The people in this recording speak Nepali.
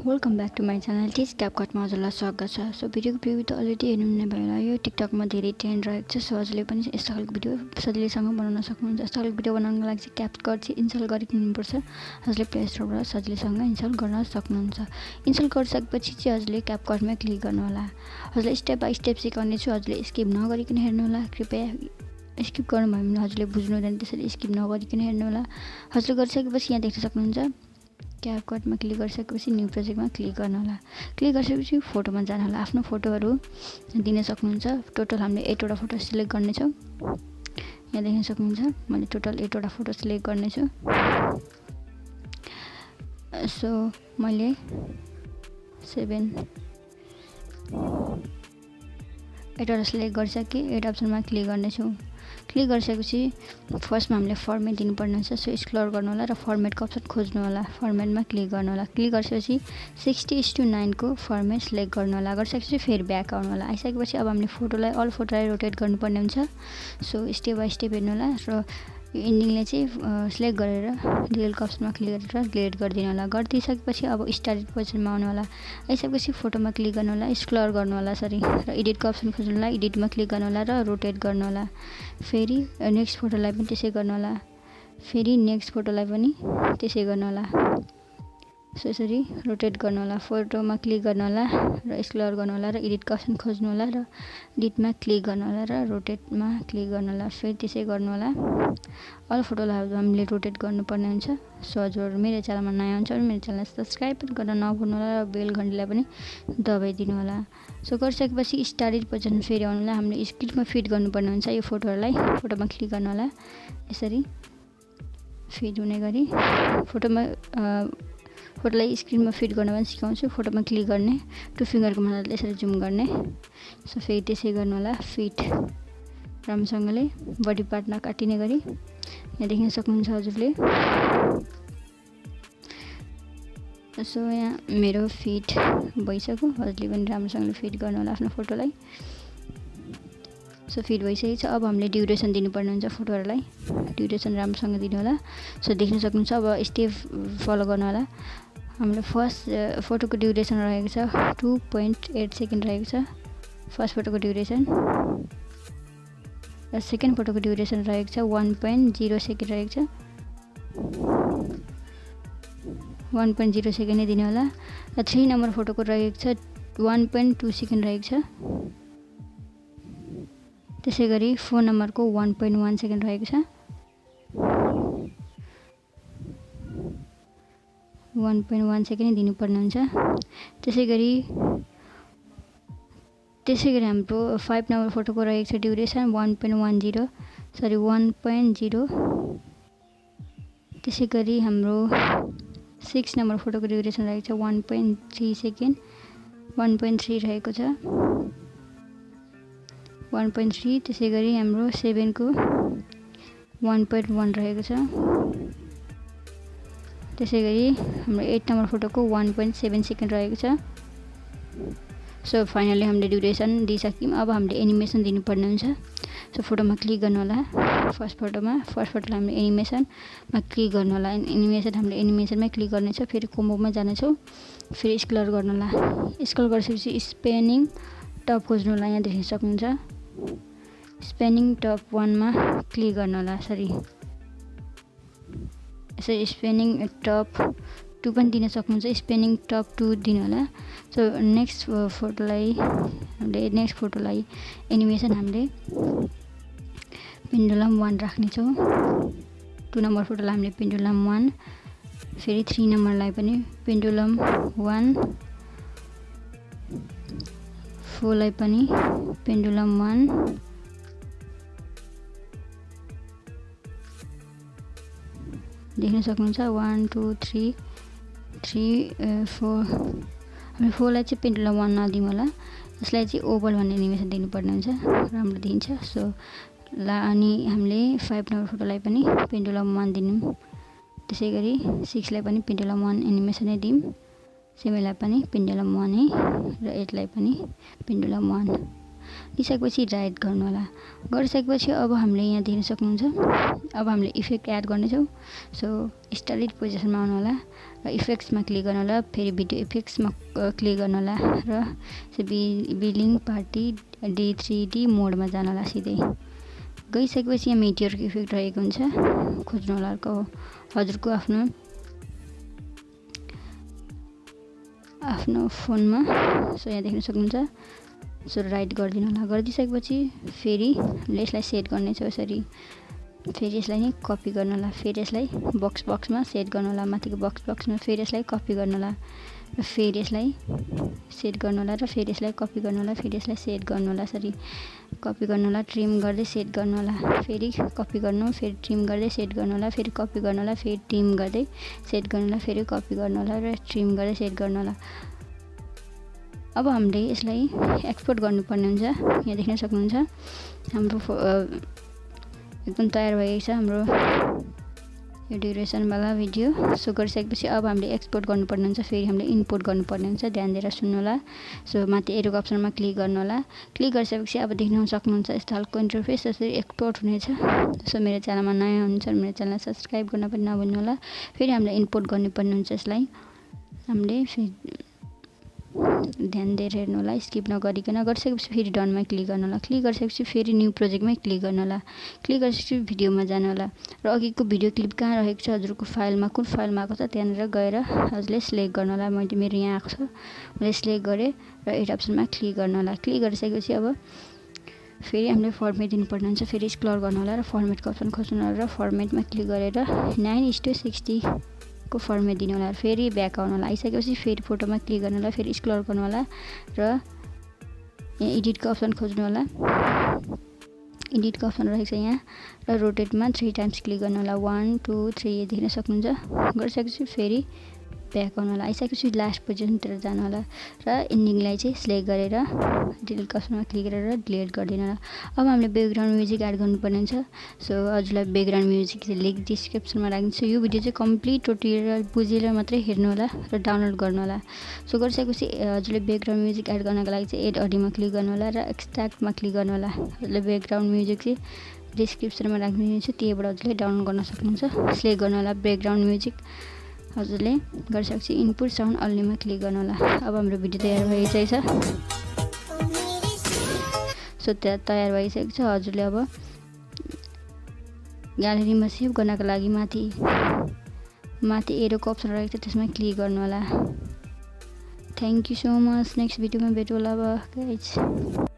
Welcome back to my channel teach क्यापकटमा हजुरलाई स्वागत छ। सो भिडियोको प्रिभ्यू त अलरेडी हेर्नु नै भयो। यो टिकटकमा धेरै ट्रेन्ड रहेको छ। सो हजुरले पनि यस्तो खालको भिडियो सजिलैसँग बनाउन सक्नुहुन्छ। यस्तो खालको भिडियो बनाउनको लागि चाहिँ क्यापकट चाहिँ इन्स्टल गरिकन हुनुपर्छ। हजुरले प्ले स्टोरबाट सजिलैसँग इन्स्टल गर्न सक्नुहुन्छ। इन्स्टल गरिसकेपछि चाहिँ हजुरले क्यापकटमा क्लिक गर्नुहोला। हजुरले स्टेप बाई स्टेप सिकाउने छु। हजुरले स्किप नगरिकन हेर्नुहोला। कृपया स्किप गर्नुभयो भने हजुरले बुझ्नु हुँदैन, त्यसैले स्किप नगरिकन हेर्नुहोला। हजुरले गरिसकेपछि यहाँ देख्न सक्नुहुन्छ क्यापकटमा क्लिक गरिसकेपछि न्यू प्रोजेक्टमा क्लिक गर्नुहोला। क्लिक गरिसकेपछि फोटोमा जानुहोला। आफ्नो फोटोहरू दिन सक्नुहुन्छ। टोटल हामीले 8 वटा फोटो सिलेक्ट गर्नेछौँ। यहाँ देख्न सक्नुहुन्छ मैले टोटल 8 वटा फोटो सिलेक्ट गर्नेछु। सो मैले 7 8 वटा सिलेक्ट गरिसकेँ। 8 अप्सनमा क्लिक गर्नेछु। क्लिक गरिसकेपछि फर्स्टमा हामीले फर्मेट दिनुपर्ने हुन्छ। सो स्क्रल गर्नु होला र फर्मेटको अप्सन खोज्नु होला। फर्मेटमा क्लिक गर्नु होला। क्लिक गरिसकेपछि 60:9 को फर्मेट सिलेक्ट गर्नु होला। गरिसकेपछि फेरि ब्याक आउनु होला। आइसकेपछि अब हामीले फोटोलाई अल फोटोलाई रोटेट गर्नुपर्ने हुन्छ। सो स्टेप बाई स्टेप हेर्नु होला र यो इन्डिङले चाहिँ सिलेक्ट गरेर डिलिटको अप्सनमा क्लिक गरेर डिलिट गरिदिनु होला। गरिदिइसकेपछि अब स्टार्टेड पोजिसनमा आउनु होला। आइसकेपछि फोटोमा क्लिक गर्नु होला, स्क्रल गर्नु होला र एडिटको अप्सन खोज्नु होला। एडिटमा क्लिक गर्नु होला र रोटेट गर्नु होला। फेरि नेक्स्ट फोटोलाई पनि त्यसै गर्नु होला। फेरि नेक्स्ट फोटोलाई पनि त्यसै गर्नु होला। सो यसरी रोटेट गर्नु होला। फोटोमा क्लिक गर्नु होला र स्क्रल गर्नु होला र एडिटको अप्सन खोज्नु होला र एडिटमा क्लिक गर्नु होला र रोटेटमा क्लिक गर्नु होला। फेरि त्यसै गर्नु होला। अल फोटोलाई हामीले रोटेट गर्नुपर्ने हुन्छ। सो हजुरहरू मेरो च्यानलमा नयाँ हुन्छ भने मेरो च्यानललाई सब्सक्राइब गर्न नभुल्नु होला र बेल घन्टीलाई पनि दबाइदिनु होला। सो गरिसकेपछि स्टार्टेड पोजिसन फेरि आउनु होला। हामीले स्क्रिनमा फिट गर्नुपर्ने हुन्छ यो फोटोहरूलाई। फोटोमा क्लिक गर्नु होला। यसरी फिट हुने गरी फोटोलाई स्क्रिनमा फिट गर्न पनि सिकाउँछु। फोटोमा क्लिक गर्ने 2 फिङ्गरको मद्दतले यसरी जुम गर्ने। सो फेरि त्यसै गर्नु होला। फिट राम्रोसँगले बडी पार्ट नकाटिने गरी यहाँ देख्न सक्नुहुन्छ हजुरले। सो यहाँ मेरो फिट भइसक्यो। हजुरले पनि राम्रोसँगले फिट गर्नु होला आफ्नो फोटोलाई। सो फिट भइसकेको छ। अब हामीले ड्युरेसन दिनुपर्ने हुन्छ फोटोहरूलाई। ड्युरेसन राम्रोसँग दिनु होला। सो देख्न सक्नुहुन्छ। अब स्टेप फलो गर्नु होला। हाम्रो फर्स्ट फोटोको ड्युरेसन रहेको छ 2.8 सेकेन्ड रहेको छ फर्स्ट फोटोको ड्युरेसन र सेकेन्ड फोटोको ड्युरेसन रहेको छ 1.0 सेकेन्ड रहेको छ। 1.0 सेकेन्ड नै दिनु होला। र 3 नम्बर फोटोको रहेको छ 1.2 सेकेन्ड रहेको छ। त्यसै गरी 4 नम्बरको 1.1 सेकेन्ड रहेको छ। 1.1 सेकेन्ड दिनुपर्ने हुन्छ। त्यसै गरी हाम्रो 5 नम्बर फोटोको रहेको छ ड्युरेसन 1.0। त्यसै गरी हाम्रो 6 नम्बर फोटोको ड्युरेसन रहेको छ 1.3 सेकेन्ड 1.3 रहेको छ 1.3। त्यसै गरी हाम्रो 7 को 1.1 रहेको छ। त्यसै गरी हाम्रो 8 नम्बर फोटोको 1.7 सेकेन्ड रहेको छ। सो फाइनली हामीले ड्युरेसन दिइसक्यौँ। अब हामीले एनिमेसन दिनुपर्ने हुन्छ। सो फोटोमा क्लिक गर्नु होला। फर्स्ट फोटोलाई हामीले एनिमेसनमा क्लिक गर्नु होला। हामीले एनिमेसनमै क्लिक गर्नेछौँ। फेरि कोम्बोमा जानेछौँ। फेरि स्क्रल गर्नु होला। स्क्रल गरिसकेपछि स्पेनिङ टप खोज्नु होला। यहाँ देख्न सक्नुहुन्छ स्पेनिङ टप 1 मा क्लिक गर्नु होला। यसरी स्पेनिङ टप 2 पनि दिन सक्नुहुन्छ। स्पेनिङ टप 2 दिनु होला। सो नेक्स्ट फोटोलाई एनिमेसन हामीले पेन्डुलम 1 राख्नेछौँ। 2 नम्बर फोटोलाई हामीले पेन्डुलम 1 फेरि 3 नम्बरलाई पनि पेन्डुलम 1 4 लाई पनि पेन्डुलम 1 देख्न सक्नुहुन्छ 1 2 3 4 हामी 4 लाई चाहिँ पेन्डुलम 1 नदिउँ होला। यसलाई चाहिँ ओभल भन्ने एनिमेसन दिनुपर्ने हुन्छ। राम्रो दिन्छ। सो अनि हामीले 5 नम्बर फोटोलाई पनि पेन्डुलम 1 दिनु। त्यसै गरी 6 लाई पनि पेन्डुलम 1 एनिमेसनै दिउँ। 7 लाई पनि पेन्डुलम 1 र 8 लाई पनि पेन्डुलम 1। दिइसकेपछि राइट गर्नु होला। गरिसकेपछि अब हामीले यहाँ देख्न सक्नुहुन्छ अब हामीले इफेक्ट एड गर्नेछौँ। सो स्टाइलिड पोजिसनमा आउनु होला र इफेक्ट्समा क्लिक गर्नु होला, फेरि भिडियो इफेक्ट्समा क्लिक गर्नु होला र बिलिङ पार्टी D3D मोडमा जानु होला। सिधै गइसकेपछि यहाँ मेटियरको इफेक्ट रहेको हुन्छ, खोज्नु होला हजुरको आफ्नो फोनमा। सो यहाँ देख्न सक्नुहुन्छ। सो राइट गरिदिनु होला। गरिदिइसकेपछि फेरि यसलाई सेट गर्नेछ यसरी, फेरि यसलाई नै कपी गर्नु होला, फेरि यसलाई बक्समा सेट गर्नु होला, माथिको बक्समा फेरि यसलाई कपी गर्नु होला र फेरि यसलाई सेट गर्नु होला र फेरि यसलाई कपी गर्नु होला, फेरि यसलाई सेट गर्नु होला, यसरी कपी गर्नु होला, ट्रिम गर्दै सेट गर्नु होला, फेरि कपी गर्नु, फेरि ट्रिम गर्दै सेट गर्नु होला, फेरि कपी गर्नु होला, फेरि ट्रिम गर्दै सेट गर्नु होला, फेरि कपी गर्नु होला र ट्रिम गर्दै सेट गर्नु होला। अब हामीले यसलाई एक्सपोर्ट गर्नुपर्ने हुन्छ। यहाँ देख्न सक्नुहुन्छ हाम्रो एकदम तयार भएको छ हाम्रो यो ड्युरेसनवाला भिडियो। सो गरिसकेपछि अब हामीले एक्सपोर्ट गर्नुपर्ने हुन्छ, फेरि हामीले इम्पोर्ट गर्नुपर्ने हुन्छ। ध्यान दिएर सुन्नु होला। सो माथि एरोको अप्सनमा क्लिक गर्नु होला। क्लिक गरिसकेपछि अब देख्न सक्नुहुन्छ यस्तो खालको इन्टरफेस यसरी एक्सपोर्ट हुनेछ। सो मेरो च्यानलमा नयाँ हुनुहुन्छ मेरो च्यानललाई सब्सक्राइब गर्न पनि नभुल्नु होला। फेरि हामीले इम्पोर्ट गर्नुपर्ने हुन्छ यसलाई। हामीले ध्यान दिएर हेर्नु होला, स्किप नगरिकन। गरिसकेपछि फेरि डनमा क्लिक गर्नु होला। क्लिक गरिसकेपछि फेरि न्यू प्रोजेक्टमै क्लिक गर्नु होला। क्लिक गरिसकेपछि भिडियोमा जानु होला र अघिको भिडियो क्लिप कहाँ रहेको छ हजुरको फाइलमा, कुन फाइलमा आएको छ त्यहाँनिर गएर हजुरले सिलेक्ट गर्नु होला। मेरो यहाँ आएको छ, मैले सिलेक्ट गरेँ र एड अप्सनमा क्लिक गर्नु होला। क्लिक गरिसकेपछि अब फेरि हामीले फर्मेट दिनुपर्ने हुन्छ। फेरि स्क्रल गर्नु होला र फर्मेटको अप्सन खोज्नु होला र फर्मेटमा क्लिक गरेर 9:60 को फर्मेट दिनु होला। फेरि ब्याक आउनु होला। आइसकेपछि फेरि फोटोमा क्लिक गर्नु होला, फेरि स्क्रल गर्नु होला र यहाँ एडिटको अप्सन खोज्नु होला। एडिटको अप्सन रहेको छ यहाँ र रोटेटमा 3 टाइम्स क्लिक गर्नु होला। 1 2 3 देख्न सक्नुहुन्छ। गरिसकेपछि फेरि ब्याक आउनु होला। आइसकेपछि लास्ट पोजिसनतिर जानु होला र एन्डिङलाई चाहिँ सिलेक्ट गरेर डिलिट अप्सनमा क्लिक गरेर डिलिट गरिदिनु होला। अब हामीले ब्याकग्राउन्ड म्युजिक एड गर्नुपर्ने हुन्छ। सो हजुरलाई ब्याकग्राउन्ड म्युजिक लिङ्क डिस्क्रिप्सनमा राखिदिन्छु। यो भिडियो चाहिँ कम्प्लिट टोटल बुझेर मात्रै हेर्नु होला र डाउनलोड गर्नु होला। सो गरिसकेपछि हजुरले ब्याकग्राउन्ड म्युजिक एड गर्नको लागि चाहिँ एड अडियोमा क्लिक गर्नु होला र एक्सट्र्याक्टमा क्लिक गर्नु होला। हजुरले ब्याकग्राउन्ड म्युजिक चाहिँ डिस्क्रिप्सनमा राखिदिन्छु, त्यहीबाट हजुरले डाउनलोड गर्न सक्नुहुन्छ। सिलेक्ट गर्नु होला ब्याकग्राउन्ड म्युजिक हजुरले। गरिसकेपछि इनपुट साउन्ड अन्लीमा क्लिक गर्नु होला। अब हाम्रो भिडियो तयार भइसकेको छ। सो त्यहाँ तयार भइसकेको छ। हजुरले अब ग्यालेरीमा सेभ गर्नको लागि माथि एरोको अप्सन रहेको छ त्यसमा क्लिक गर्नु होला। Thank you so much. Next भिडियोमा भेटौँला अब गाइज।